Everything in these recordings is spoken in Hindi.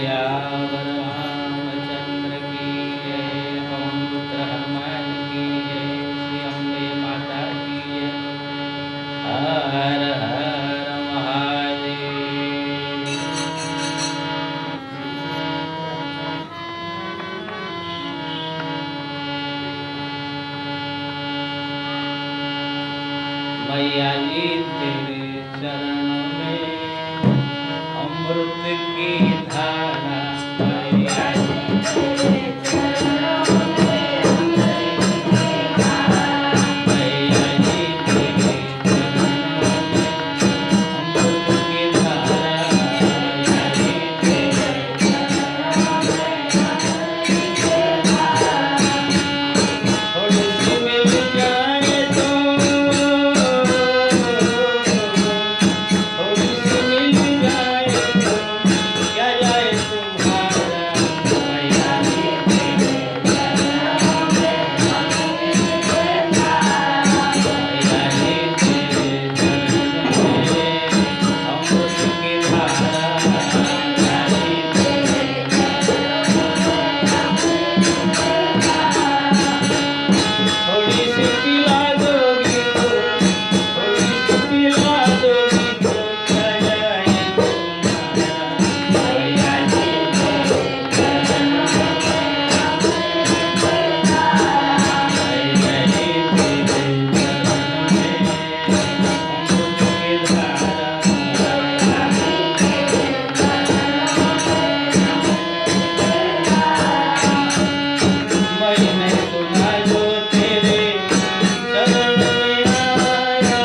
श्यावर रामचंद्र की जय। पवन पुत्र हनुमान की जय। श्री अम्बे माता की जय। हर हर महादेव। मैया जी तेरे चरण में अमृत की धारा। मैया जी तेरे चरणों में अमृत की धारा। मैया जी तेरे चरणों में अमृत की धारा। मैया जी तेरे चरणों में अमृत की धारा। थोड़ी सी मिल जाए तो, थोड़ी सी मिल जाए तो क्या जाए तुम्हारा। मैया जी तेरे चरणों में अमृत की धारा। मैया जी तेरे चरणों में अमृत की धारा। मैया जी तेरे चरणों में अमृत की धारा। थोड़ी सी पिला दोगी तो, थोड़ी सी पिला दोगी तो क्या जाए तुम्हारा। मैया जी तेरे चरणों में अमृत की धारा। मैया जी तेरे चरणों में अमृत की धारा। मैया जी तेरे चरणों में मैंने सुना जो तेरे चरण में आया।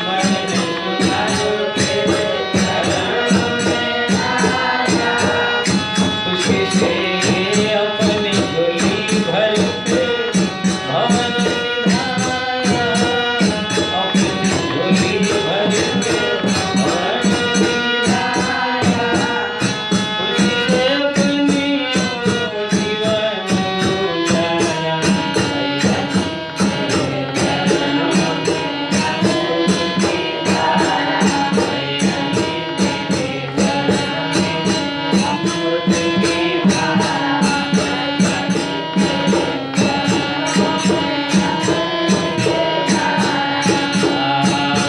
मैंने सुना जो तेरे चरण में आया। खुशी से अपनी झोली भर के भवन सिधाया। अपनी झोली भर के भवन सिधाया। खुशी से अपनी जीवन गुजारा। मैया जी तेरे चरणों में अमृत की धारा। मैया जी तेरे चरणों में अमृत की धारा। मैया जी तेरे चरणों में अमृत की धारा।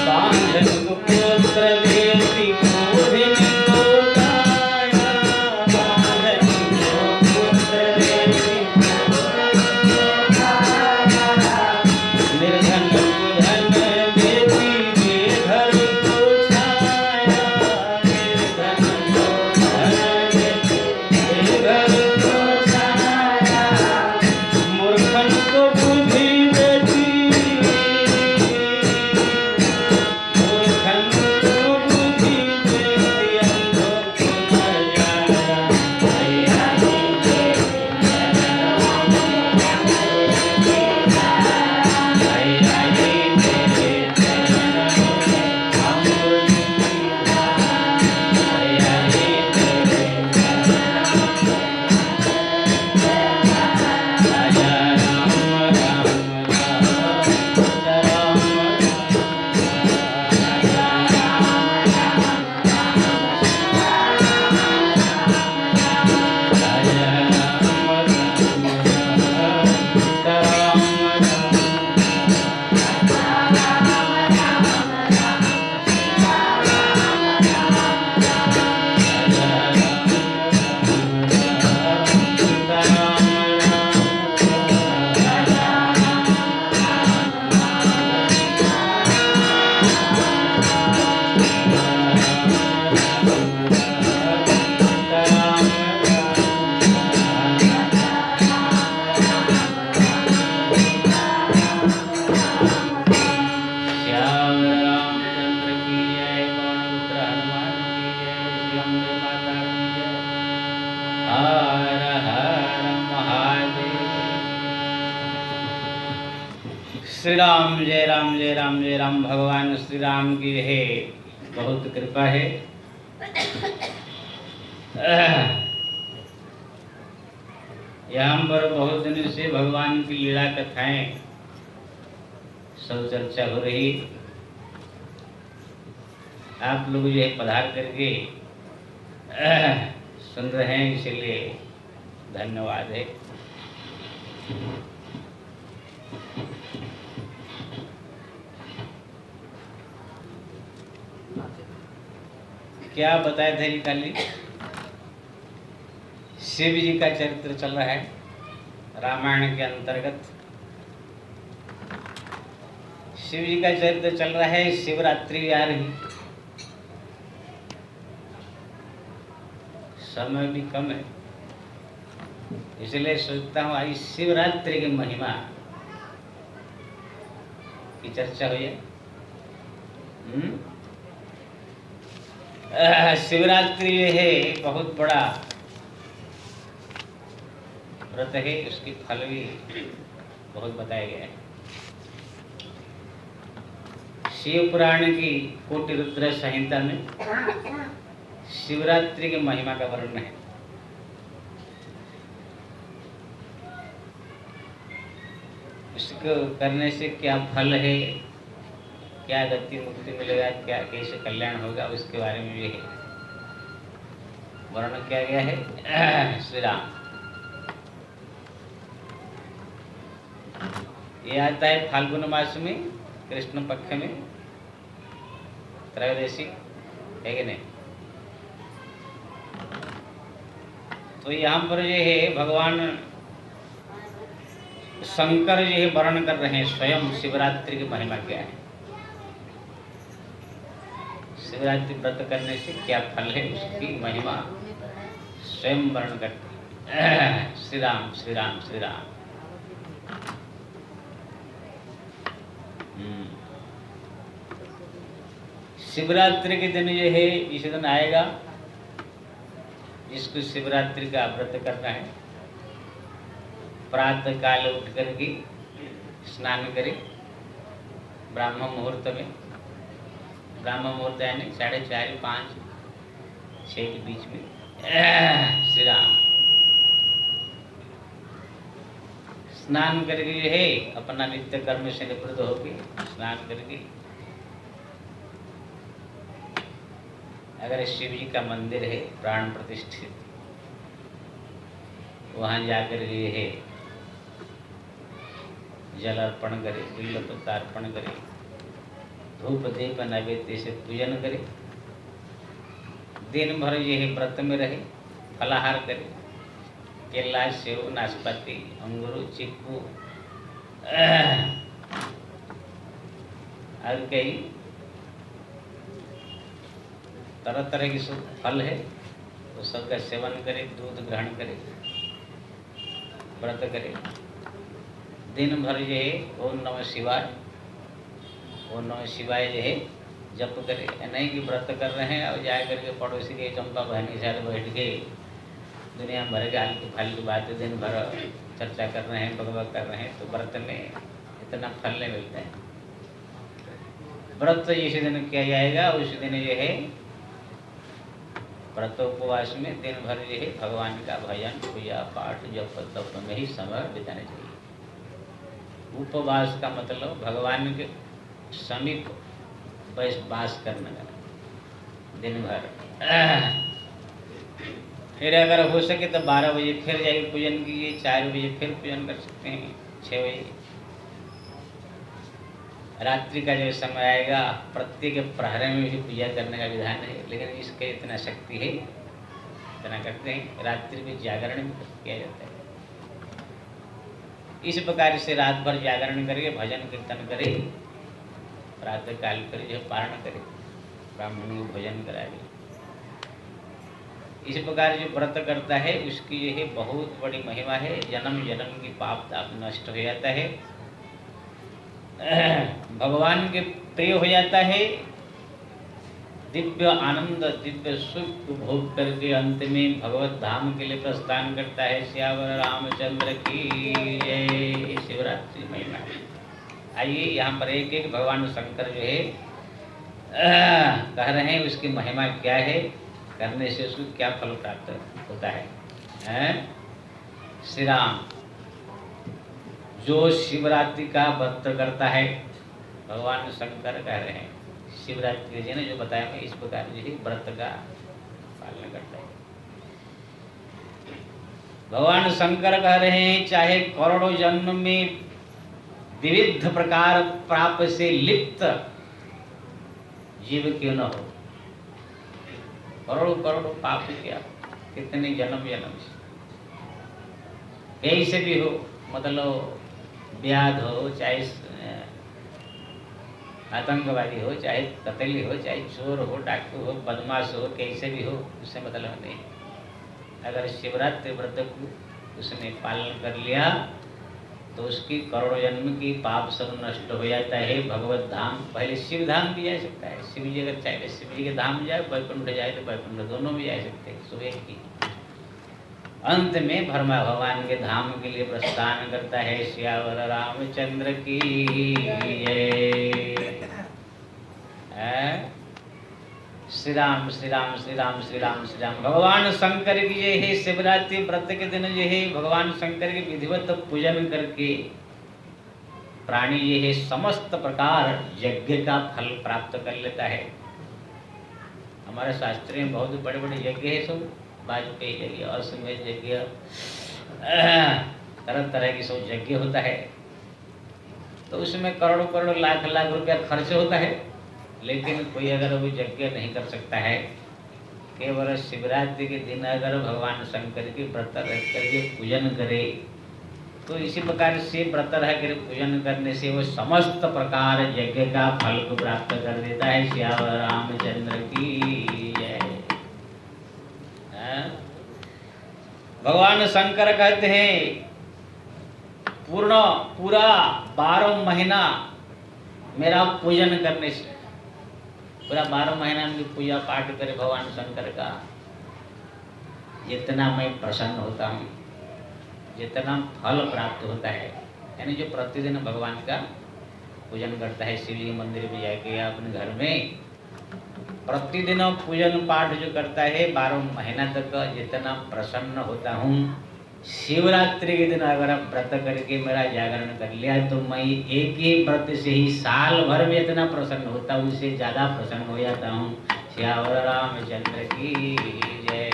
बांधन पुत्र देती मोहिनी को काया। बांधन पुत्र देती मोहिनी को काया। निर्धन को धन देती बेघर को छाया। निर्धन को धन देती बेघर को छाया। मूर्खन को बुद्धि देती, मूर्खन को बुद्धि देती अंधों को नजारा। मैया जी तेरे चरणों में अमृत की धारा। मैया जी तेरे चरणों में अमृत की धारा। मैया जी तेरे चरणों में राजा राम राम राम राम राजा राम राम राजा राम श्याम रामचंद्र की जय। पवन पुत्र हनुमान की जय। श्री अम्बे माता की जय। हर हर महादेव। श्री राम जय राम जय राम जय राम। भगवान श्री राम की है बहुत कृपा है। यहाँ पर बहुत दिन से भगवान की लीला कथाएं सब चर्चा हो रही। आप लोग ये पधार करके सुन रहे हैं, इसीलिए धन्यवाद है। क्या बताए थे कल? शिव जी का चरित्र चल रहा है रामायण के अंतर्गत। शिव जी का चरित्र चल रहा है। शिवरात्रि आ रही, समय भी कम है, इसलिए सोचता हूँ आज शिवरात्रि की महिमा की चर्चा हुई है। शिवरात्रि जो है बहुत बड़ा व्रत है, उसकी फल भी बहुत बताया गया है। शिव पुराण की कोटि रुद्र संहिता में शिवरात्रि की महिमा का वर्णन है। इसको करने से क्या फल है, क्या गति मुक्ति मिलेगा, क्या कैसे कल्याण होगा, उसके बारे में भी है वर्णन किया गया है। श्री राम ये आता है फाल्गुन मास में, कृष्ण पक्ष में, त्रयोदशी है कि नहीं। तो यहाँ पर जो है भगवान शंकर जो है वर्णन कर रहे हैं स्वयं शिवरात्रि की महिमा क्या है, शिवरात्रि व्रत करने से क्या फल है, उसकी महिमा स्वयं वर्णन करते हैं। श्री राम श्री राम श्री राम। शिवरात्रि के दिन जो है, इस दिन आएगा जिसको शिवरात्रि का व्रत करना है, प्रातः काल उठ करके स्नान करे ब्राह्म मुहूर्त में। ब्राह्म मुहूर्त यानी 4:30 5 6 के बीच में। श्री राम स्नान करके जो है अपना नित्य कर्म से निवृत्त होकर स्नान करके, अगर शिव जी का मंदिर है प्राण प्रतिष्ठित, वहां जाकर ये है जल अर्पण करे, बिल्व पत्र अर्पण करे, धूप दीप नैवेद्य से पूजन करे, दिन भर ये है व्रत में रहे, फलाहार करे, केला सेव नाशपाती अंगूर चीकू और कई तरह तरह की सब फल है, तो सबका सेवन करे, दूध ग्रहण करे, व्रत करे, दिन भर जो है ओम नमः शिवाय ओम नमः शिवाय जो है जप करे। नहीं कि व्रत कर रहे हैं और जा करके पड़ोसी के चंपा बहन के साथ बैठ के दुनिया भर के आलतू फालतू बातें दिन भर चर्चा कर रहे हैं, भगवत कर रहे हैं, तो व्रत में इतना फल नहीं मिलता है। व्रत जिस दिन किया जाएगा उस दिन जो है व्रत उपवास में दिन भर जो है भगवान का भजन पूजा पाठ जप तप में ही समय बिताना चाहिए। उपवास का मतलब भगवान के समीप वास करने का दिन भर। फिर अगर हो सके तो 12 बजे फिर जाइए पूजन कीजिए, 4 बजे फिर पूजन कर सकते हैं, 6 बजे। रात्रि का जो समय आएगा प्रत्येक प्रहर में भी पूजा करने का विधान है, लेकिन इसके इतना शक्ति है इतना करते हैं। रात्रि में जागरण भी किया जाता है। इस प्रकार से रात भर जागरण करके भजन कीर्तन करे, प्रातः काल करे जो पारण करे, ब्राह्मण को भोजन कराए। इस प्रकार जो व्रत करता है उसकी जो है बहुत बड़ी महिमा है। जन्म जन्म की पाप ताप नष्ट हो जाता है, भगवान के प्रिय हो जाता है, दिव्य आनंद दिव्य सुख भोग करके अंत में भगवत धाम के लिए प्रस्थान करता है। श्यावर रामचंद्र की जय। शिवरात्रि महिमा। आइए यहाँ पर एक एक भगवान शंकर जो है कह रहे हैं उसकी महिमा क्या है, करने से उसको क्या फल प्राप्त होता है। श्री राम जो शिवरात्रि का व्रत करता है, भगवान शंकर कह रहे हैं शिवरात्रि जी ने जो बताया मैं इस प्रकार जो है व्रत का पालन करता है। भगवान शंकर कह रहे हैं चाहे करोड़ों जन्म में विविध प्रकार पाप से लिप्त जीव क्यों न हो, करोड़ों करोड़ों पाप क्या, कितने जन्म जन्म से कहीं से भी हो, मतलब व्याध हो, चाहे आतंकवादी हो, चाहे कतली हो, चाहे चोर हो, डाकू हो, बदमाश हो, कैसे भी हो, उससे मतलब नहीं। अगर शिवरात्रि व्रत को उसने पालन कर लिया तो उसकी करोड़ों जन्म की पाप सब नष्ट हो जाता है। भगवत धाम, पहले शिव धाम भी जा सकता है, शिव जी अगर चाहे शिव जी के धाम जाए, वैकुंठ जाए तो वैकुंठ, दोनों भी जा सकते हैं। सुबह की अंत में भरमा भगवान के धाम के लिए प्रस्थान करता है। श्यावर रामचंद्र की जय। श्री राम श्री राम श्री राम श्री राम श्री राम। भगवान शंकर की जय है। शिवरात्रि व्रत के दिन जो है भगवान शंकर के विधिवत पूजन करके प्राणी ये है समस्त प्रकार यज्ञ का फल प्राप्त कर लेता है। हमारे शास्त्र में बहुत बड़े बड़े यज्ञ है, सब वाजपेयी यज्ञ, अश्वमेध यज्ञ, तरह तरह की सब यज्ञ होता है। तो उसमें करोड़ों करोड़ों लाख लाख रुपया खर्च होता है, लेकिन कोई अगर वो यज्ञ नहीं कर सकता है। केवल शिवरात्रि के दिन अगर भगवान शंकर की व्रत रख करके पूजन करे तो इसी प्रकार से व्रत रह कर पूजन करने से वो समस्त प्रकार यज्ञ का फल को प्राप्त कर देता है। श्यावर रामचंद्र की जय। भगवान शंकर कहते हैं पूरा 12 महीना मेरा पूजन करने से, पूरा 12 महीना में पूजा पाठ करे भगवान शंकर का, जितना मैं प्रसन्न होता हूँ, जितना फल प्राप्त होता है। यानी जो प्रतिदिन भगवान का पूजन करता है, शिव जी मंदिर में जाके या अपने घर में प्रतिदिन पूजन पाठ जो करता है 12 महीना तक, जितना प्रसन्न होता हूँ, शिवरात्रि के दिन अगर आप व्रत करके मेरा जागरण कर लिया तो मैं एक ही व्रत से ही साल भर में इतना प्रसन्न होता हूँ, उससे ज़्यादा प्रसन्न हो जाता हूँ। श्यावर रामचंद्र की जय।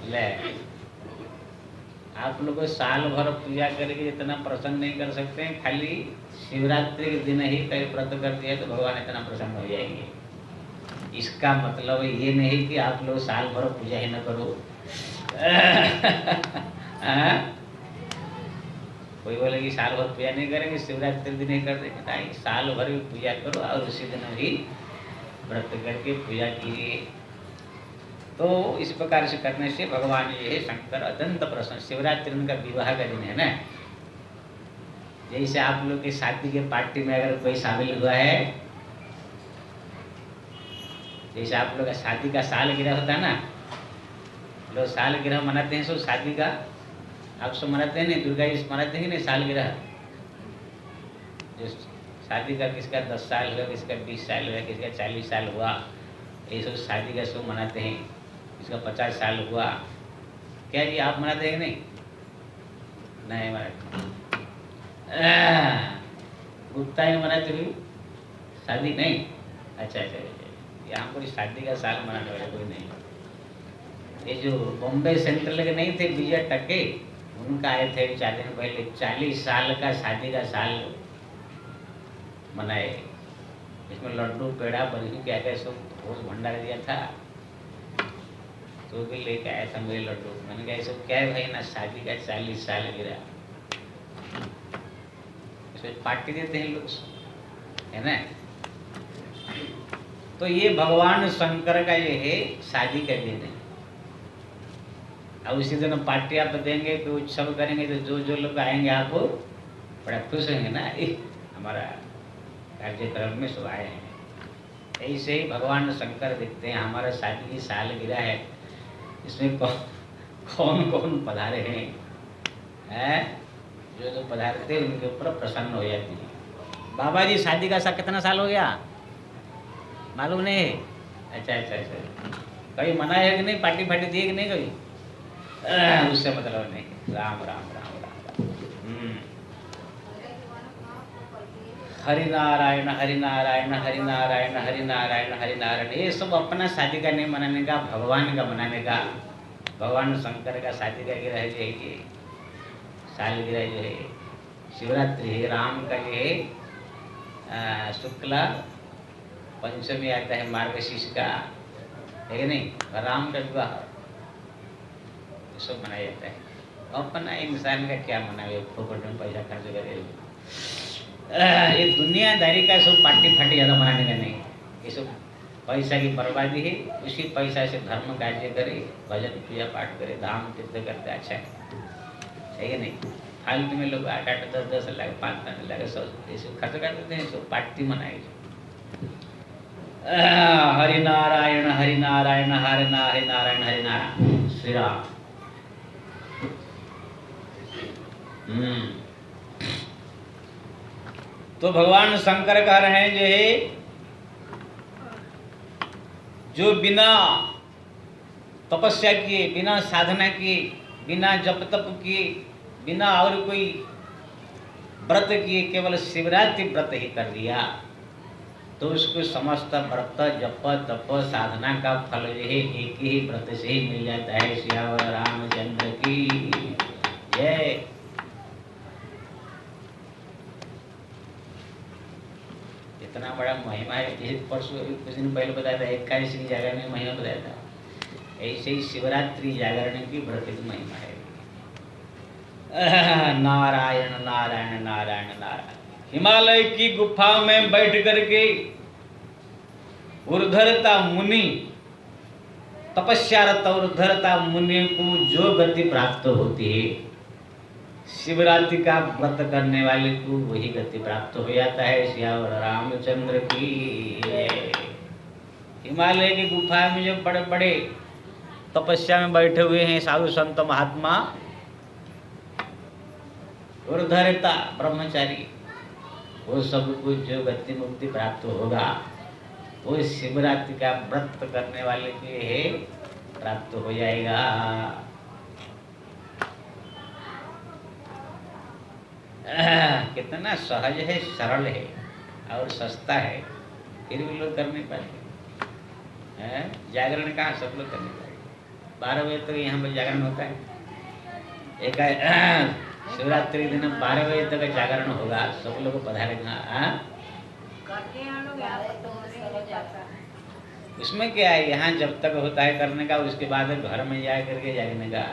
ले आप लोग साल भर पूजा करके इतना प्रसन्न नहीं कर सकते हैं, खाली शिवरात्रि के दिन ही कहीं व्रत कर दिया तो भगवान इतना प्रसन्न हो जाएंगे। इसका मतलब ये नहीं कि आप लोग साल भर पूजा ही न करो। कोई बोले कि साल भर पूजा नहीं करेंगे, शिवरात्रि दिन ही कर देंगे, नहीं, साल भर भी पूजा करो और उसी दिन भी व्रत करके पूजा कीजिए। तो इस प्रकार से करने से भगवान ये है शंकर अत्यंत प्रसन्न। शिवरात्रि उनका विवाह का दिन है ना। जैसे आप लोग की शादी के पार्टी में अगर कोई शामिल हुआ है, जैसे आप लोग का शादी का सालगिरह होता है ना, लोग सालगिरह मनाते हैं, सब शादी का आप सब मनाते हैं, नहीं दुर्गा जी मनाते हैं नहीं सालगिरह। जो शादी का किसका 10 साल हुआ, किसका 20 साल हुआ, किसका 40 साल हुआ, ये सब शादी का सब मनाते हैं। किसका 50 साल हुआ, क्या जी आप मनाते हैं नहीं? नहीं मनाते। गुप्ता ही मनाते हुए शादी नहीं? अच्छा अच्छा, यहाँ कोई शादी का साल मनाने वाला कोई नहीं। ये जो बॉम्बे सेंट्रल के नहीं थे विजय टके, उनका आए थे 4 दिन पहले, 40 साल का शादी का साल मनाए। इसमें लड्डू पेड़ा बर्फी क्या क्या सब भोज भंडार दिया था, तो भी लेके आया था मेरे लड्डू। मैंने कहा सब क्या है भाई ना, शादी का 40 साल गिरा, इसमें पार्टी देते हैं लोग, है ना। तो ये भगवान शंकर का ये है शादी का दिन है। अब उसी दिन पार्टी आप देंगे तो उत्सव करेंगे तो जो लोग आएंगे आप बड़ा खुश होंगे ना, हमारा कार्यक्रम में सब आए हैं। ऐसे ही भगवान शंकर देखते हैं हमारा शादी की साल गिरा है, इसमें कौन कौन पधारे हैं, जो पधारते हैं उनके ऊपर प्रसन्न हो जाती है। बाबा जी शादी का कितना साल हो गया मालूम नहीं? अच्छा अच्छा अच्छा, कभी मना है कि नहीं, पार्टी फार्टी दी कि नहीं कभी? उससे मतलब नहीं। राम राम राम राम। हरि नारायण हरि नारायण हरि नारायण हरि नारायण हरि नारायण, ये सब अपना शादी का नहीं मनाने का, भगवान का मनाने का। भगवान शंकर का शादी का गिरह जो है ये सालगिरह जो है शिवरात्रि है, राम का जो है शुक्ला पंचमी आता है मार्गशीर्ष का, है कि नहीं, राम का विवाह सब मनाया जाता है। अपना इंसान का क्या मनावे, फोकट में पैसा खर्च करे, ये दुनियादारी का सब पार्टी फाटी ज़्यादा मनाने का नहीं, ये सब पैसा की बर्बादी है। उसी पैसा से धर्म कार्य करे, भजन पूजा पाठ करे, धाम तीर्थ करते, अच्छा है कि नहीं। फालतू में लोग 8-8, 10-10 लाख, 5-5 लाख 100 ऐसे खर्च कर देते हैं, सब पार्टी मनाए। हरि नारायण हरि नारायण हरि नारायण हरि नारायण श्री राम। तो भगवान शंकर कह रहे हैं जो है जो बिना तपस्या किए, बिना साधना किए, बिना जप तप किए, बिना और कोई व्रत किए, केवल शिवरात्रि व्रत ही कर लिया तो उसको समस्त व्रत जप तप साधना का फल जो है एक ही व्रत से ही मिल जाता है। सियावर रामचंद्र की जय। इतना बड़ा महिमा है, जैसे परसों कुछ दिन पहले बताया था एकादशी की जागरण में महिमा बताया था, ऐसे ही शिवरात्रि जागरण की व्रत की महिमा है। नारायण नारायण नारायण नारायण। हिमालय की गुफा में बैठ करके उर्धरता मुनि, तपस्यारत उर्धरता मुनि को जो गति प्राप्त होती है, शिवरात्रि का व्रत करने वाले को वही गति प्राप्त हो जाता है। सियावर रामचंद्र की। हिमालय की गुफा में जो बड़े बड़े तपस्या में बैठे हुए हैं साधु संत महात्मा, उर्धरता ब्रह्मचारी, वो सबको जो गति मुक्ति प्राप्त होगा वो शिवरात्रि का व्रत करने वाले के है प्राप्त हो जाएगा। कितना सहज है, सरल है और सस्ता है, फिर भी लोग कर नहीं पाते। जागरण कहाँ सब लोग करने पाएंगे। 12 बजे तक यहाँ पर जागरण होता है। एक शिवरात्रि दिन 12 बजे तक जागरण होगा, सब लोग को पधारेगा। उसमें क्या है, यहाँ जब तक होता है करने का, उसके बाद घर में जा करके जागने का।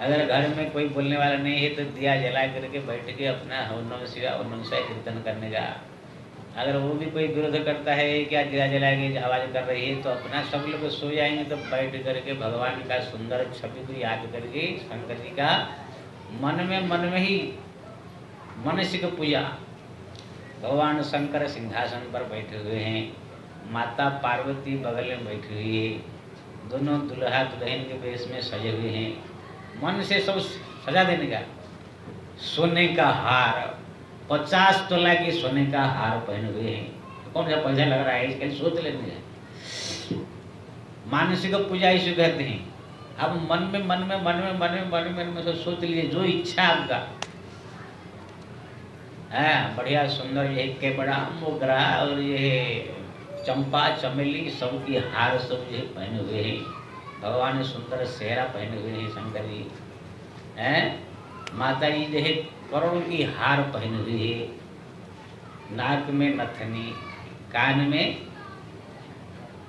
अगर घर में कोई बोलने वाला नहीं है तो दिया जला करके बैठ के अपना ओम शिवा ओम शिवाय कीर्तन करने का। अगर वो भी कोई विरोध करता है क्या दिया जला के आवाज़ कर रही है, तो अपना सब लोग सो जाएंगे तो बैठ करके भगवान का सुंदर छवि को याद करके शंकर जी का मन में ही मनुष्य को पूजा। भगवान शंकर सिंहासन पर बैठे हुए हैं, माता पार्वती बगल में बैठी हुई है, दोनों दुल्हा दुल्हन के वेश में सजे हुए हैं। मन से सब सजा देने का। सोने का हार 50 तोला की सोने का हार पहने हुए हैं। तो कौन सा पैसा लग रहा है, इसके लिए सोच लेने का। मानसिक पूजा इसे कहते हैं। अब मन में सब सोच लीजिए जो इच्छा आपका है। बढ़िया सुंदर ये के बड़ा मोगरा और ये चंपा चमेली सबकी हार सब जो पहने हुए हैं। भगवान ने सुंदर सेहरा पहने हुए हैं शंकर जी हैं। माता जी जो है करोड़ की हार पहने हुई है, नाक में नथनी, कान में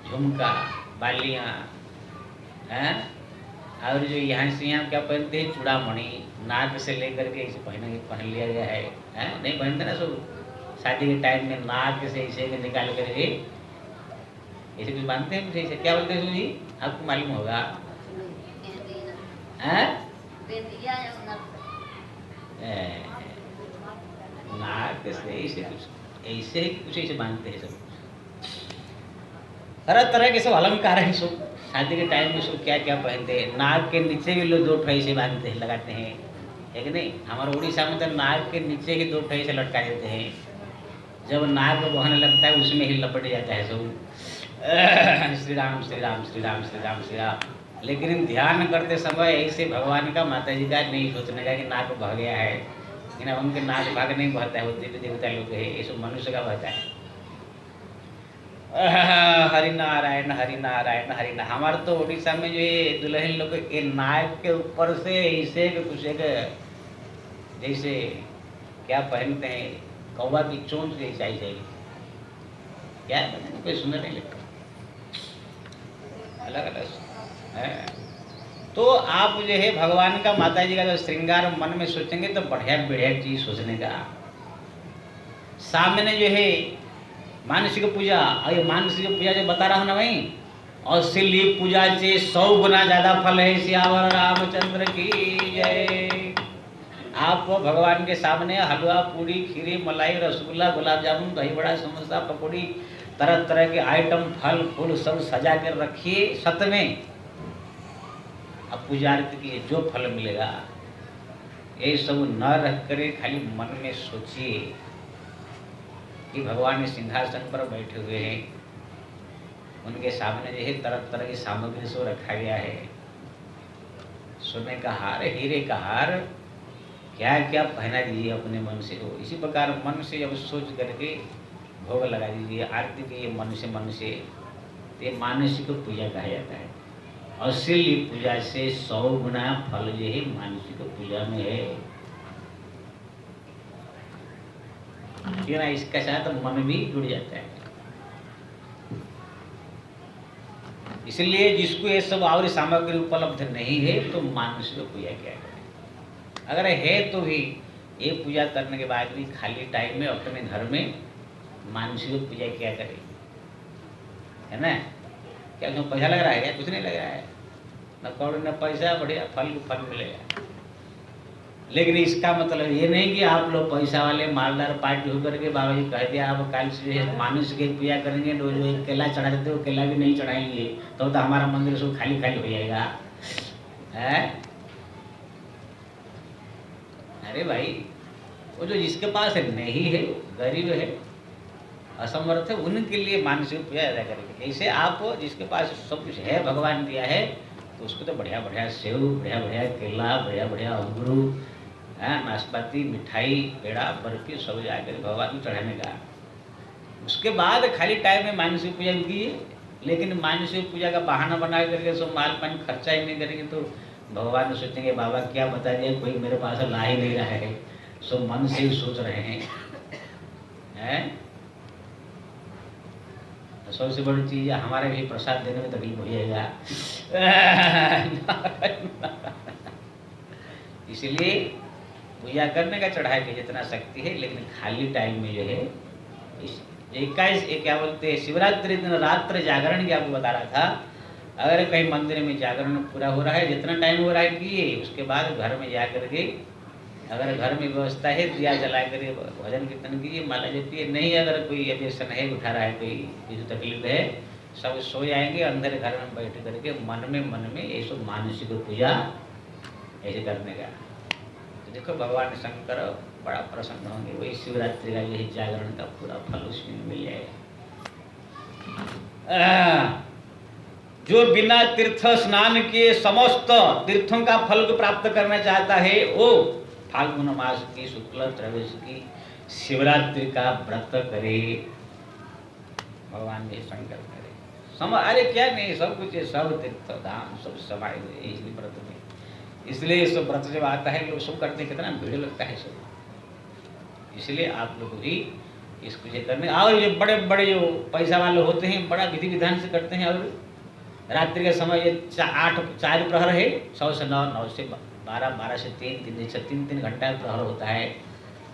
झुमका बालियाँ हैं, और जो यहाँ से यहाँ क्या पहनते हैं चूड़ामणि, नाक से लेकर के इसे पहन लिया गया है। नहीं पहनते ना सब शादी के टाइम में, नाक से इसे निकाल करके ऐसे कुछ बांधते हैं, ऐसे क्या बोलते हैं जी, आपको मालूम होगा। नाक से ऐसे कुछ ऐसे बांधते हैं सब। तरह तरह के सब अलंकार है सब शादी के टाइम में सब क्या क्या पहनते हैं। नाक के नीचे भी लोग 2 ठे से बांधते हैं, लगाते हैं, है कि नहीं। हमारे उड़ीसा में तो नाक के नीचे ही 2 ठे से लटका देते हैं। जब नाक बहने लगता है उसमें ही लपट जाता है सब। श्री राम श्री राम श्री राम श्री राम श्री राम। लेकिन ध्यान करते समय ऐसे भगवान का माता जी का नहीं सोचने का कि नाक बह गया है, लेकिन अब उनके नाक भाग नहीं बहता है, वो देवी देवता लोग है, ये सब मनुष्य का बहता है। हरि नारायण हरि नारायण हरि नारायण। हमारे तो उड़ीसा में जो ये दुल्हन लोग ये नाक के ऊपर से ऐसे कुछ एक जैसे क्या पहनते हैं, कौवा की चोंच जैसा ऐसे क्या है, कोई सुंदर नहीं लगता, अलग अलग है। तो आप जो है भगवान का, माता जी का जो श्रृंगार मन में सोचेंगे तो बढ़िया बढ़िया चीज सोचने का। सामने जो है मानसिक पूजा, और ये मानसिक पूजा जो बता रहा हूँ ना भाई, और शिली पूजा से 100 गुना ज्यादा फल है। सियावर रामचंद्र की जय। आप भगवान के सामने हलवा, पूरी, खीरी, मलाई, रसगुल्ला, गुलाब जामुन, दही बड़ा, समोसा, पकौड़ी, तरह तरह के आइटम, फल फूल सब सजा कर रखिए सत में। अब पूजा आरती की जो फल मिलेगा ये सब न रख कर खाली मन में सोचिए कि भगवान सिंहासन पर बैठे हुए हैं, उनके सामने जो है तरह तरह की सामग्री सब रखा गया है। सोने का हार, हीरे का हार, क्या क्या पहना दीजिए अपने मन से। हो इसी प्रकार मन से जब सोच करके भोग लगा दीजिए, आरती की मन से, ये मानसिक पूजा कहा जाता है। असली पूजा से 100 गुना फल जो है मानसिक पूजा में है। क्यों ना, इसके साथ मन भी जुड़ जाता है। इसलिए जिसको ये सब और सामग्री उपलब्ध नहीं है तो मानसिक पूजा क्या करें। अगर है तो भी ये पूजा करने के बाद भी खाली टाइम में अपने घर में मानसिक पूजा क्या करें, है ना। क्या उसमें पैसा लग रहा है? क्या कुछ नहीं लग रहा है, न कौड़ी न पैसा, बढ़िया फल मिलेगा। लेकिन इसका मतलब ये नहीं कि आप लोग पैसा वाले मालदार पार्टी होकर के बाबा जी कह दिया आप कल से मानुष की पूजा करेंगे, रोज रोज केला चढ़ा देते हो, केला भी नहीं चढ़ाएंगे तो हमारा मंदिर सब खाली खाली हो जाएगा है। अरे भाई, वो जो जिसके पास नहीं है, गरीब है, असमर्थ है, उनके लिए मानसिक पूजा अदा करेंगे। ऐसे आप जिसके पास सब कुछ है, भगवान दिया है, तो उसको तो बढ़िया बढ़िया सेव, बढ़िया बढ़िया केला, बढ़िया बढ़िया अंगूर, नाशपाती, मिठाई, पेड़ा, बर्फी सब जाकर भगवान को चढ़ाने का। उसके बाद खाली टाइम में मानसिक पूजा कीजिए। लेकिन मानसिक पूजा का बहाना बना करके सब माल पानी खर्चा ही नहीं करेंगे तो भगवान सोचेंगे बाबा क्या बता दिया, कोई मेरे पास ला ही नहीं रहा है, सब मन से ही सोच रहे हैं। सबसे बड़ी चीज है हमारे भी प्रसाद देने में तकलीफ हो जाएगा। इसलिए पूजा करने का चढ़ाई की जितना शक्ति है, लेकिन खाली टाइम में जो है 21 क्या बोलते हैं, शिवरात्रि दिन रात्र जागरण की आपको बता रहा था। अगर कहीं मंदिर में जागरण पूरा हो रहा है, जितना टाइम हो रहा है किए, उसके बाद घर में जा करके अगर घर में व्यवस्था है दिया जला कर भजन कीर्तन कीजिए, माला जपिए। नहीं अगर कोई व्यसन है, उठा रहा है, कोई किसी तकलीफ है, सब सो जाएंगे अंदर घर में बैठ करके मन में ये सब मानसिक पूजा ऐसे करने का। तो देखो भगवान शंकर बड़ा प्रसन्न होंगे, वही शिवरात्रि का यही जागरण का पूरा फल उसमें मिल जाएगा। जो बिना तीर्थ स्नान के समस्त तीर्थों का फल को प्राप्त करना चाहता है, वो फाल्गुन मास की शुक्ल त्रयोदश की शिवरात्रि का व्रत करे, भगवान जी शंकर करे। अरे क्या नहीं, सब कुछ है, सब तीर्थ धाम सब समाये हुए इसलिए व्रत में। इसलिए सब व्रत जब आता है लोग सब करते, कितना भीड़ लगता है सब। इसलिए आप लोग भी इसको ये करने। और जो बड़े बड़े जो पैसा वाले होते हैं बड़ा विधि विधान से करते हैं। और रात्रि का समय ये 4 प्रहर है, 100 से 9, 9 से 12, 12 से 3 घंटा प्रहर होता है।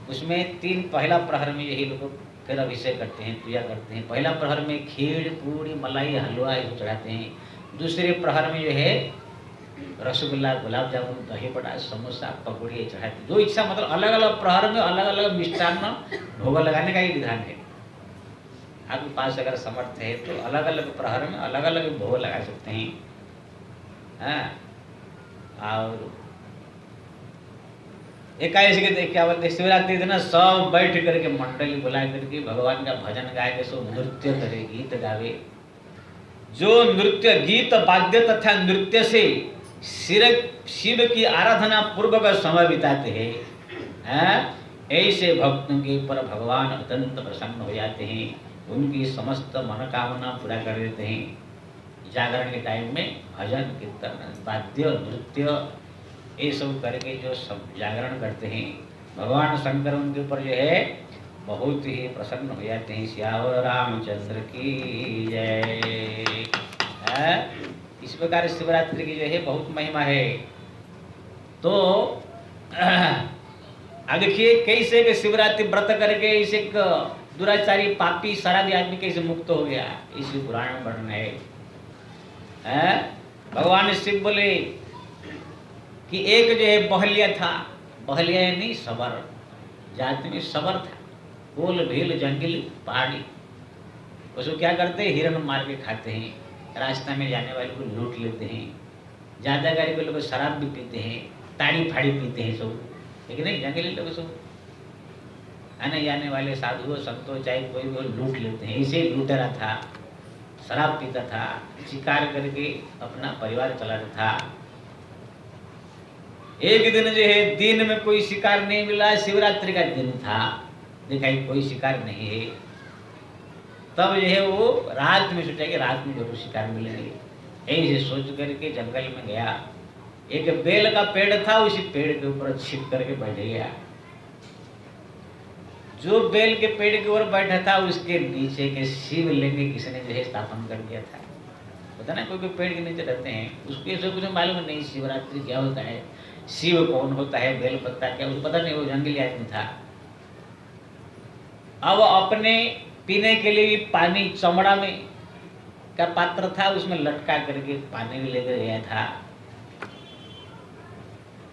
उसमें 3 पहला प्रहर में यही लोग फिर अभिषेक करते हैं, पूजा करते हैं। पहला प्रहर में खीर, पूरी, मलाई, हलवा ये चढ़ाते हैं। दूसरे प्रहर में जो है रसगुल्ला, गुलाब जामुन, दही बड़ा, समोसा, पकौड़ी चढ़ाते हैं। जो इच्छा, मतलब अलग अलग प्रहर में अलग अलग मिष्टान्न भोग लगाने का ये विधान है। आपके पास अगर समर्थ है तो अलग अलग प्रहर में अलग अलग भोग लगा सकते हैं। और एकादशी के क्या बोलते हैं, शिवरात्रि दिन सब बैठ करके मंडली बुला करके भगवान का भजन गाए के सब नृत्य करे, गीत गावे। जो नृत्य, गीत, वाद्य तथा नृत्य से शिव की आराधना पूर्वक समय बिताते हैं, ऐसे भक्तों के ऊपर भगवान अत्यंत प्रसन्न हो जाते हैं। उनकी समस्त मनोकामना पूरा कर देते हैं। जागरण के टाइम में भजन कीर्तन वाद्य नृत्य ये सब करके जो सब जागरण करते हैं, भगवान शंकर उनके ऊपर जो है बहुत ही प्रसन्न हो जाते हैं। श्यावर रामचंद्र की जय। इस प्रकार शिवरात्रि की जो है बहुत महिमा है। तो अब देखिए कैसे कि शिवरात्रि व्रत करके इसे दुराचारी पापी शराबी आदमी कैसे मुक्त हो गया, इसी पुराण में वर्णन है। भगवान शिव बोले कि एक जो है बहलिया था, बहलिया नहीं सबर, जाति में सबर था, गोल भील जंगली पहाड़ी। उसको क्या करते हैं, हिरण मार के खाते हैं, रास्ता में जाने वाले को लूट लेते हैं, ज्यादा गाड़ी के लोग शराब भी पीते हैं, ताड़ी फाड़ी पीते हैं सब, लेकिन नहीं जंगली लोग सब आने जाने वाले साधुओं संतों चाहे कोई भी लूट लेते हैं। इसे लूटेरा था, शराब पीता था, शिकार करके अपना परिवार चलाता था। एक दिन जो है दिन में कोई शिकार नहीं मिला, शिवरात्रि का दिन था, देखा कोई शिकार नहीं है, तब जो है वो रात में सोचा कि रात में जरूर शिकार मिलेंगे। ऐसे सोच करके जंगल में गया, एक बेल का पेड़ था, उसी पेड़ के ऊपर छिप करके बैठ गया। जो बेल के पेड़ के ऊपर बैठा था उसके नीचे के शिवलिंग किसने जो है स्थापन कर दिया था। पता ना कोई कोई पेड़ के नीचे रहते हैं, उसके सब कुछ मालूम नहीं शिवरात्रि क्या होता है, शिव कौन होता है, बेल पत्ता क्या, उसको पता नहीं, वो जंगली आदमी था। अब अपने पीने के लिए पानी चमड़ा में का पात्र था, उसमें लटका करके पानी भी लेकर गया था।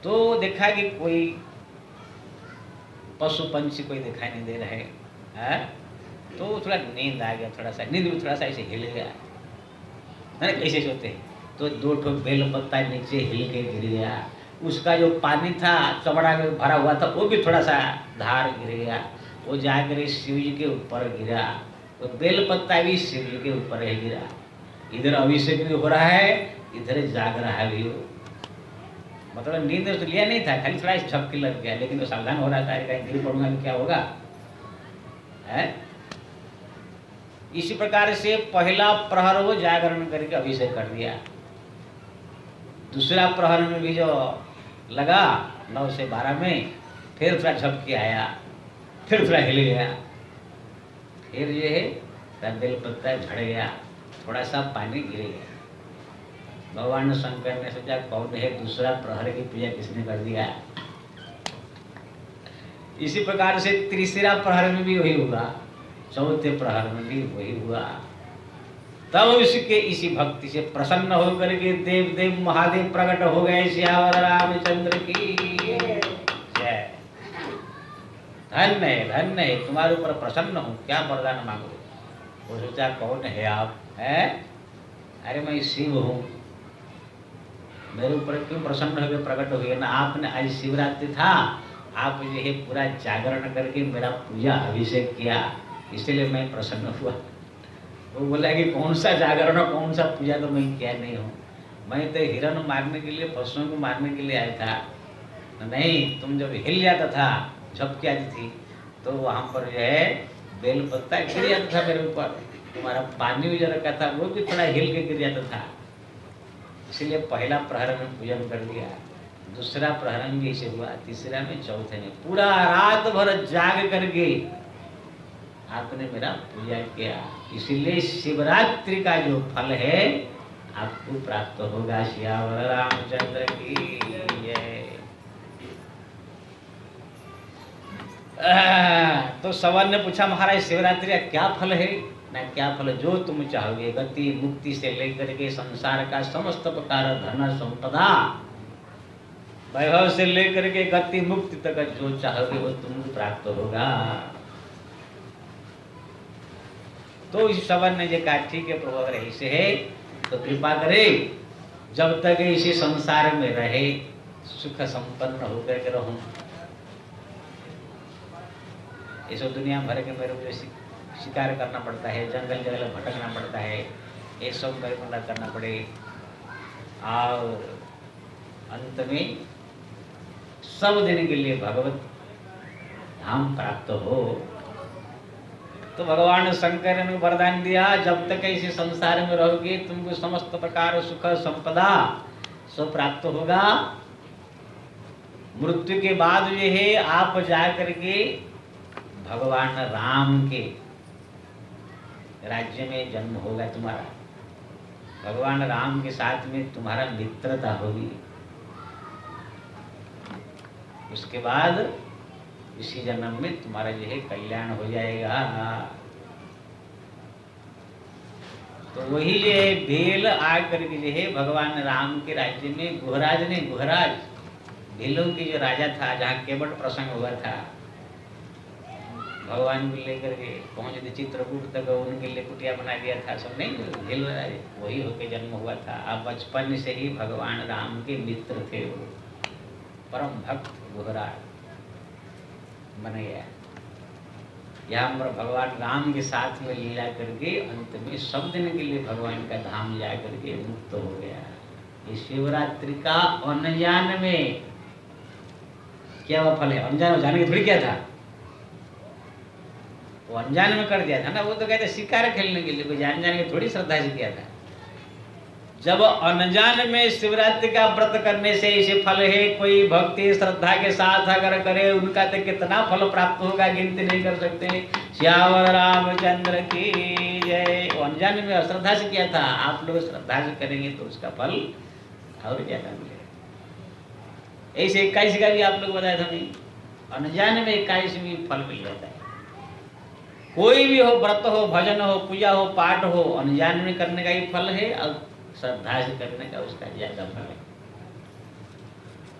तो देखा कि कोई पशु पंछी कोई दिखाई नहीं दे रहे हैं, तो थोड़ा नींद आ गया, थोड़ा सा नींद में थोड़ा सा ऐसे हिल गया, है ना कैसे सोते हैं, तो दो ठो बेल पत्ता नीचे हिल के गिर गया। उसका जो पानी था चमड़ा में भरा हुआ था वो भी थोड़ा सा धार गिर गया, वो जाकर शिव जी के ऊपर गिरा, तो बेल पत्ता भी शिव जी के ऊपर ही गिरा। इधर अभिषेक भी हो रहा है, इधर जाग रहा है भी वो, मतलब नींद तो लिया नहीं था, खाली थोड़ा झपकी लग गया, लेकिन वो सावधान हो रहा था, कहीं गिर पड़ूंगा तो क्या होगा है। इसी प्रकार से पहला प्रहर वो जागरण करके अभिषेक कर दिया। दूसरा प्रहर में भी जो लगा 9 से 12 में फिर थोड़ा झपकी आया, फिर थोड़ा हिल गया, फिर ये है बेल पत्ता झड़ गया, थोड़ा सा पानी गिर गया। भगवान शंकर ने सोचा कौन है, दूसरा प्रहर की पूजा किसने कर दिया। इसी प्रकार से तीसरा प्रहर में भी वही हुआ, चौथे प्रहर में भी वही हुआ। तब उसके इसी भक्ति से प्रसन्न होकर के देव देव महादेव प्रकट हो गए। श्यावर रामचंद्र की जय। धन्य है, तुम्हारे ऊपर प्रसन्न हूँ, क्या वरदान मांगो। वो सोचा कौन है आप, है? अरे मैं शिव हूँ, मेरे ऊपर क्यों प्रसन्न हो गए, प्रकट हो गए ना। आपने आज शिवरात्रि था, आप जो है पूरा जागरण करके मेरा पूजा अभिषेक किया, इसलिए मैं प्रसन्न हुआ। वो बोला कि कौन सा जागरण और कौन सा पूजा तो मैं किया नहीं हूँ, मैं तो हिरण मारने के लिए, पशुओं को मारने के लिए आया था। नहीं, तुम जब हिल जाता था, झपकी आती थी, तो वहाँ पर जो है बेल पत्ता गिर जाता था मेरे ऊपर, तुम्हारा पानी भी जो रखा था वो भी थोड़ा हिल के गिर जाता था। इसलिए पहला प्रहर में पूजन कर दिया, दूसरा प्रहर में भी ऐसे हुआ, तीसरा में, चौथे में पूरा रात भर जाग करके आपने मेरा पूजा किया। इसीलिए शिवरात्रि का जो फल है आपको प्राप्त होगा। श्यावर रामचंद्र की जय। तो सवाल ने पूछा महाराज शिवरात्रि का क्या फल है ना, क्या फल, जो तुम चाहोगे, गति मुक्ति से लेकर के संसार का समस्त प्रकार धन संपदा, वैभव से लेकर के गति मुक्ति तक जो चाहोगे वो तुमको प्राप्त होगा। तो इस सवाल ने जो कहा ठीक है प्रभु, अगर ऐसे है तो कृपा करे, जब तक इसी संसार में रहे सुख संपन्न होकर के रहूं। इस दुनिया भर के मेरे को शिकार करना पड़ता है, जंगल जंगल भटकना पड़ता है, ये सब मेरे को न करना पड़े, और अंत में सब दिन के लिए भगवत धाम प्राप्त हो। तो भगवान शंकर ने वरदान दिया, जब तक इसी संसार में रहोगे तुमको समस्त प्रकार सुख संपदा सब प्राप्त होगा। मृत्यु के बाद जो है आप जा करके भगवान राम के राज्य में जन्म होगा तुम्हारा। भगवान राम के साथ में तुम्हारा मित्रता होगी। उसके बाद इसी जन्म में तुम्हारा जो है कल्याण हो जाएगा। तो वही जो है भेल आकर के जो है भगवान राम के राज्य में गुहराज भेलों की जो राजा था, जहाँ केवट प्रसंग हुआ था, भगवान को लेकर के पहुंच गए चित्रकूट तक, उनके लिए कुटिया बना दिया था सब, नहीं भेल राजा वही होके जन्म हुआ था। अब बचपन से ही भगवान राम के मित्र थे, वो परम भक्त गुहराज बन गया। यहाँ पर भगवान राम के साथ में लीला करके अंत में सब दिन के लिए भगवान का धाम जा करके मुक्त हो गया। ये शिवरात्रि का अनजान में क्या वो फल है? अनजान जाने के थोड़ी क्या था, वो अनजान में कर दिया था ना। वो तो कहते शिकार खेलने के लिए, कोई जान के थोड़ी श्रद्धा से किया था। जब अनजान में शिवरात्रि का व्रत करने से इसे फल है, कोई भक्ति श्रद्धा के साथ अगर करे उनका तो कितना फल प्राप्त होगा गिनती नहीं कर सकते। श्यावर रामचंद्र की जय। अनजान में अश्रद्धा से किया था, आप लोग श्रद्धा से करेंगे तो उसका फल और ज्यादा मिलेगा। ऐसे 21 का भी आप लोग बताया था नहीं, अनजान में 21 में फल मिल जाता है। कोई भी हो, व्रत हो, भजन हो, पूजा हो, पाठ हो, अनजान में करने का ही फल है और श्रद्धा से करने का उसका ज्यादा फल है।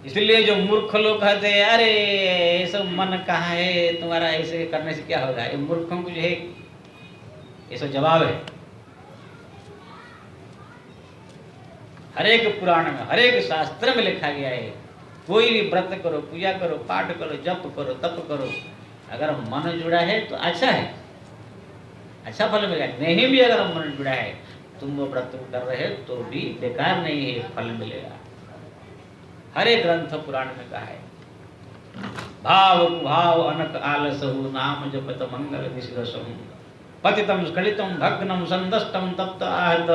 इसलिए जो मूर्ख लोग कहते हैं अरे ये सब मन कहाँ है तुम्हारा, ऐसे करने से क्या होगा, ये मूर्खों को जो है ये सब जवाब है। हर एक पुराण में, हर एक शास्त्र में लिखा गया है, कोई भी व्रत करो, पूजा करो, पाठ करो, जप करो, तप करो, अगर मन जुड़ा है तो अच्छा है, अच्छा फल मिलेगा। नहीं भी अगर मन जुड़ा है, तुम वो व्रत कर रहे हो तो भी बेकार नहीं है, फल मिलेगा। हर एक ग्रंथ पुराण में कहा है, भाव कुभाव अनक आलसहु नाम जपत मंगल निशिरसहु पतितम स्खलितम भग्नम संदष्टम तप्त आहत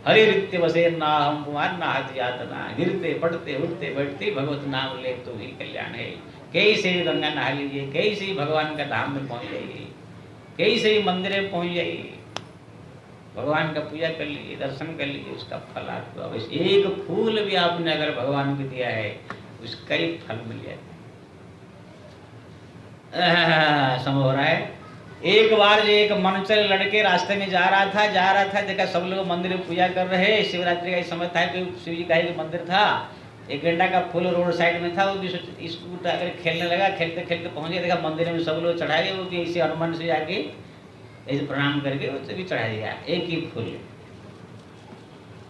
हरिरित्य वसे नाहम कुमार नाहत यातना। गिरते पड़ते उठते बैठते भगवत नाम ले तो ही कल्याण है। कैसे गंगा नहा लीजिए, कैसे भगवान का धाम में पहुंच जाइए, कैसे मंदिर में पहुंच जाइए, भगवान का पूजा कर लीजिए, दर्शन कर लीजिए, उसका फल आपको अवश्य। एक फूल भी आपने अगर भगवान को दिया है उसका ही फल मिल जाता है। संभव हो रहा है। एक बार जो एक मनचल लड़के रास्ते में जा रहा था, देखा सब लोग मंदिर में पूजा कर रहे हैं। शिवरात्रि का समय था, कोई शिव जी का ही मंदिर था। एक गेंडा का फूल रोड साइड में था, वो भी इसको उठा कर खेलने लगा। खेलते खेलते पहुंच गया, देखा मंदिर में सब लोग चढ़ाए, वो भी इसी हनुमान से जाके ऐसे प्रणाम करके उसे भी चढ़ा दिया, एक ही फूल।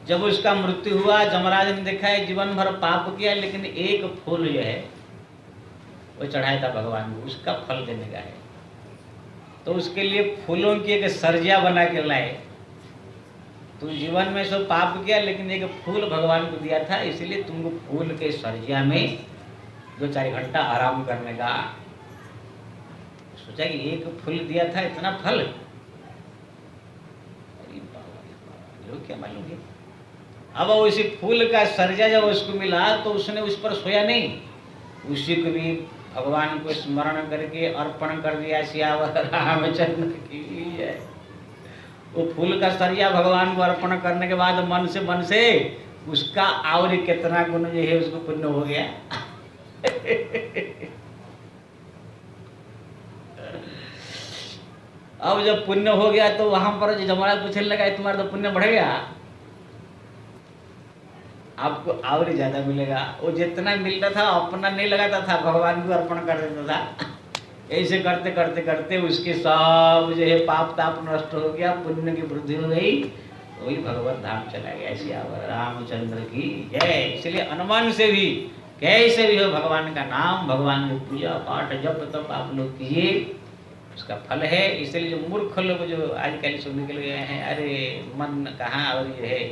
जब उसका मृत्यु हुआ, जमराज ने देखा है जीवन भर पाप किया, लेकिन एक फूल जो है वो चढ़ाया था भगवान को, उसका फल देने का है। तो उसके लिए फूलों की एक सरजिया बना के लाए। तुम जीवन में सब पाप किया, लेकिन एक फूल भगवान को दिया था, इसलिए तुमको फूल के सरजिया में 2-4 घंटा आराम करने का। सोचा कि एक फूल दिया था, इतना फल, लोग क्या मालूम है। अब उसी फूल का सरजा जब उसको मिला तो उसने उस पर सोया नहीं, उसी को भी भगवान को स्मरण करके अर्पण कर दिया। सियावर रामचंद्र की जय। वो फूल का सरिया भगवान को अर्पण करने के बाद मन से उसका और कितना गुण जो है उसको पुण्य हो गया। अब जब पुण्य हो गया तो वहां पर जमराज पूछने लगा तुम्हारा तो पुण्य बढ़ गया, आपको और ज्यादा मिलेगा। वो जितना मिलता था अपना नहीं लगाता था, भगवान को अर्पण कर देता था। ऐसे करते करते करते उसके सब जो है पाप ताप नष्ट हो गया, पुण्य की वृद्धि हो गई, वही भगवत धाम चला गया। सियावर रामचंद्र की जय। इसलिए अनुमान से भी कैसे भी हो भगवान का नाम, भगवान की पूजा पाठ जप तप आप लोग कीजिए, उसका फल है। इसलिए जो मूर्ख लोग जो आजकल सुनने के लिए हैं, अरे मन कहाँ और ये है,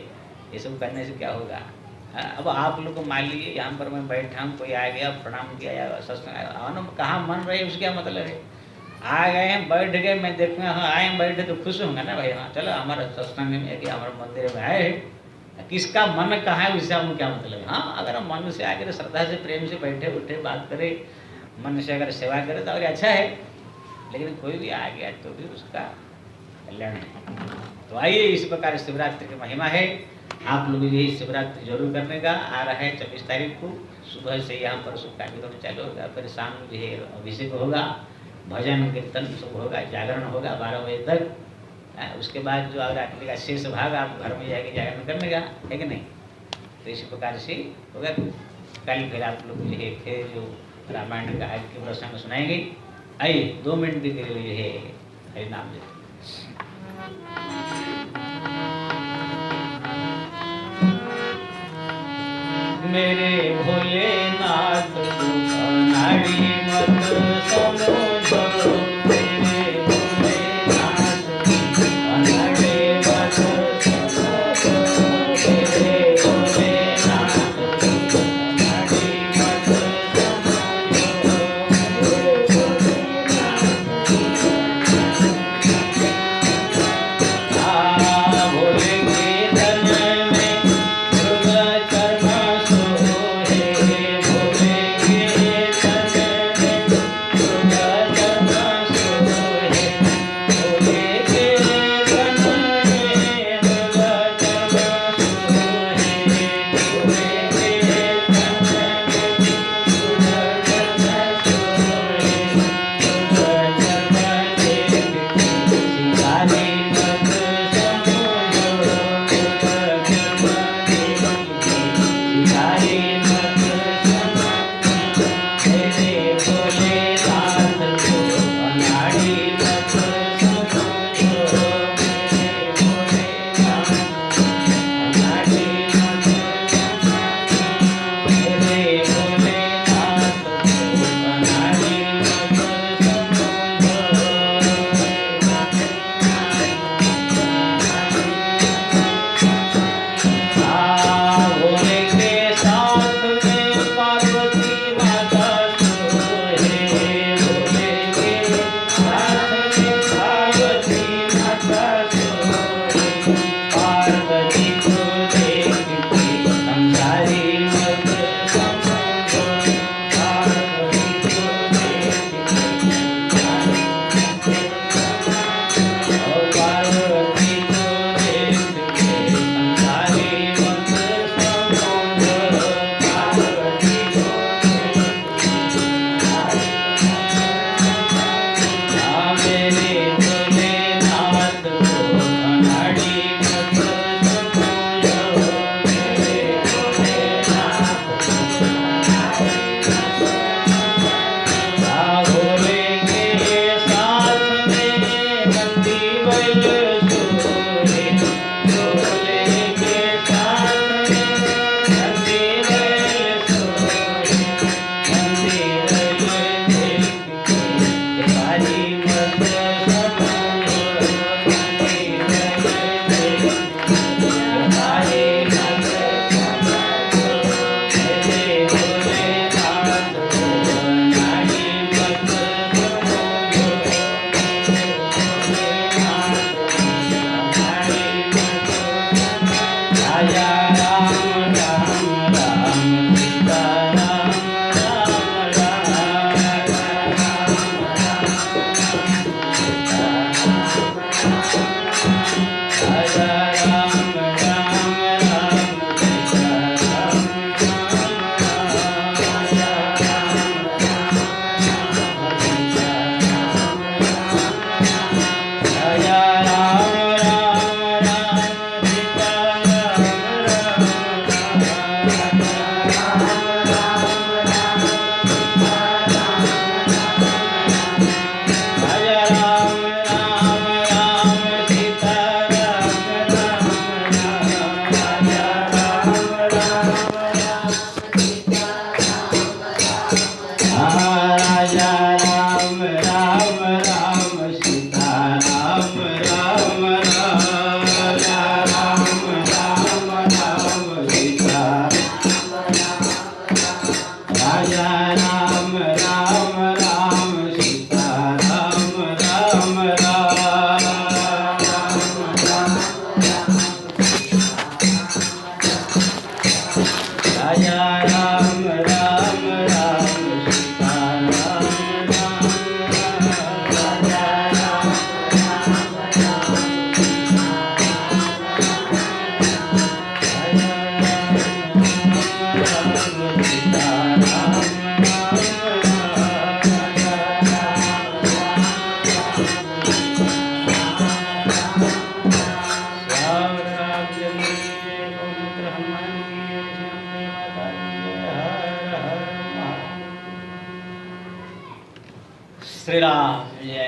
ये सब करने से क्या होगा। अब आप लोग को मान लीजिए यहाँ पर मैं बैठा हूँ, कोई आ गया प्रणाम किया या सत्संग कहाँ मन रहे उसका मतलब है। आ गए हैं, बैठ गए, मैं देखूंगा हाँ आए बैठे तो खुश होंगे ना भाई, हाँ चलो हमारे सत्संग में कि हमारे मंदिर में आए हैं। किसका मन कहाँ है उससे हमको क्या मतलब है। हाँ अगर हम मन से आकर श्रद्धा से प्रेम से बैठे उठे बात करें, मन से अगर सेवा करे तो और अच्छा है। लेकिन कोई भी आ गया तो भी उसका कल्याण है। तो आइए इस प्रकार शिवरात्रि की महिमा है। आप लोग यही शिवरात्रि जरूर करने का। आ रहा है 24 तारीख को सुबह से यहाँ पर सब कार्यक्रम चालू होगा, फिर शाम जो है अभिषेक होगा, भजन कीर्तन सब होगा, जागरण होगा 12 बजे तक। उसके बाद जो रात्रि का शेष भाग आप घर में जाके जागरण करने का है कि नहीं। तो इसी प्रकार से होगा। कल फिर आप लोग जो है फिर जो रामायण का आज के प्रसंग सुनाएंगे। आइए 2 मिनट के लिए है हरि नाम लेते। मेरे भोलेनाथ को नाड़ी मत समझो, मेरे भोलेनाथ को नाड़ी मत समझो, मेरे भोलेनाथ को नाड़ी मत समझो, भोले के धन में मृग चर्म सोहे, भोले के धन में मृग चर्म सोहे, भोले के धन में मृग चर्म सोहे, भोले के धन में मृग चर्म सोहे, मृग चर्म देख शिकारी राजा राम राम राम सीता राम राम राजा राम राम राम सीता राम श्री राम जय